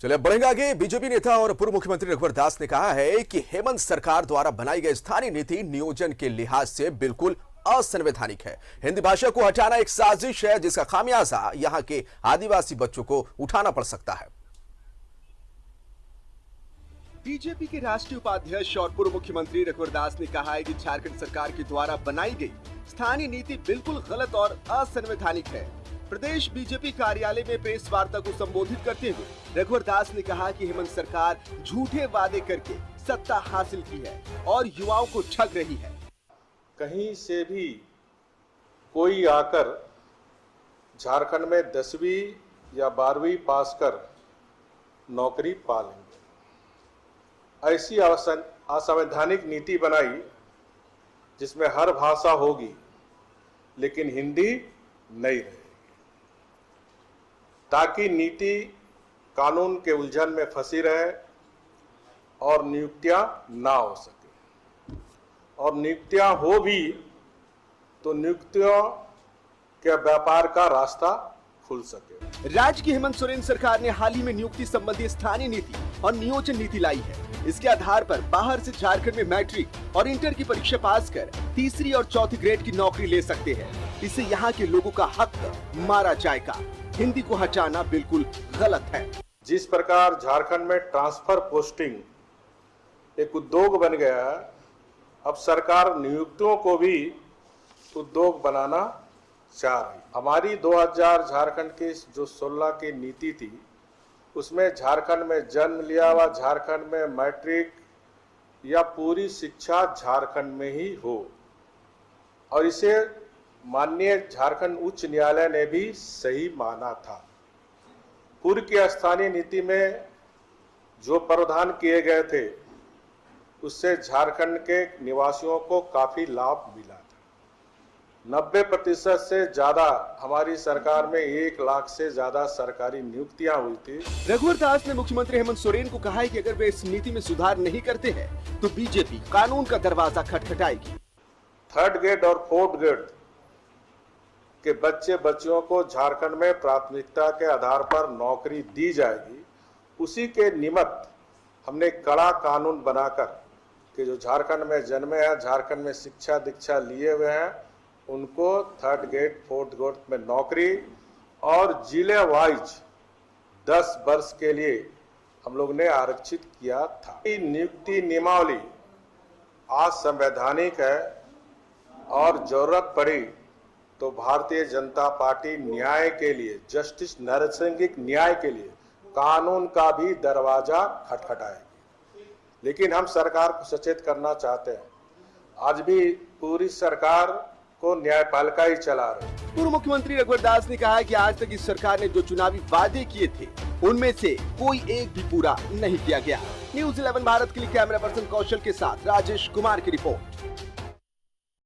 चलिए अब बढ़ेंगे आगे। बीजेपी नेता और पूर्व मुख्यमंत्री रघुवर दास ने कहा है कि हेमंत सरकार द्वारा बनाई गई स्थानीय नीति नियोजन के लिहाज से बिल्कुल असंवैधानिक है। हिंदी भाषा को हटाना एक साजिश है जिसका खामियाजा यहां के आदिवासी बच्चों को उठाना पड़ सकता है। बीजेपी के राष्ट्रीय उपाध्यक्ष और पूर्व मुख्यमंत्री रघुवर दास ने कहा है कि झारखंड सरकार के द्वारा बनाई गई स्थानीय नीति बिल्कुल गलत और असंवैधानिक है। प्रदेश बीजेपी कार्यालय में प्रेस वार्ता को संबोधित करते हुए रघुवर दास ने कहा कि हेमंत सरकार झूठे वादे करके सत्ता हासिल की है और युवाओं को ठग रही है। कहीं से भी कोई आकर झारखंड में 10वीं या 12वीं पास कर नौकरी पा लेंगे। ऐसी असंवैधानिक नीति बनाई जिसमें हर भाषा होगी लेकिन हिंदी नहीं रहेगी, ताकि नीति कानून के उलझन में फंसी रहे और नियुक्तियां ना हो सके, और नियुक्तियां हो भी तो नियुक्तियों के व्यापार का रास्ता खुल सके। राज्य की हेमंत सोरेन सरकार ने हाल ही में नियुक्ति संबंधी स्थानीय नीति और नियोजन नीति लाई है। इसके आधार पर बाहर से झारखंड में मैट्रिक और इंटर की परीक्षा पास कर तीसरी और चौथी ग्रेड की नौकरी ले सकते हैं। इससे यहाँ के लोगों का हक मारा जाएगा। हिंदी को हटाना बिल्कुल गलत है। जिस प्रकार झारखंड में ट्रांसफर पोस्टिंग एक उद्योग बन गया है, अब सरकार नियुक्तियों को भी उद्योग बनाना चाह रही। हमारी 2000 झारखंड की जो 16 की नीति थी उसमें झारखंड में जन्म लिया हुआ, झारखंड में मैट्रिक या पूरी शिक्षा झारखंड में ही हो, और इसे माननीय झारखंड उच्च न्यायालय ने भी सही माना था। पूर्व की स्थानीय नीति में जो प्रावधान किए गए थे उससे झारखंड के निवासियों को काफी लाभ मिला था। 90% से ज्यादा हमारी सरकार में 1 लाख से ज्यादा सरकारी नियुक्तियां हुई थी। रघुवर दास ने मुख्यमंत्री हेमंत सोरेन को कहा है कि अगर वे इस नीति में सुधार नहीं करते हैं तो बीजेपी कानून का दरवाजा खटखटाएगी। 3rd ग्रेड और 4th ग्रेड के बच्चियों को झारखंड में प्राथमिकता के आधार पर नौकरी दी जाएगी। उसी के निमित्त हमने कड़ा कानून बनाकर कि जो झारखंड में जन्मे हैं, झारखंड में शिक्षा दीक्षा लिए हुए हैं, उनको 3rd ग्रेड 4th ग्रेड में नौकरी और जिले वाइज 10 वर्ष के लिए हम लोग ने आरक्षित किया था। नियुक्ति नियमावली असंवैधानिक है और जरूरत पड़ी तो भारतीय जनता पार्टी न्याय के लिए, जस्टिस नरसिंह न्याय के लिए कानून का भी दरवाजा खटखटाएगी। लेकिन हम सरकार को सचेत करना चाहते हैं, आज भी पूरी सरकार को न्यायपालिका ही चला रही। पूर्व मुख्यमंत्री रघुवर दास ने कहा कि आज तक इस सरकार ने जो चुनावी वादे किए थे उनमें से कोई एक भी पूरा नहीं किया गया। न्यूज़ 11 भारत के लिए कैमरा पर्सन कौशल के साथ राजेश कुमार की रिपोर्ट।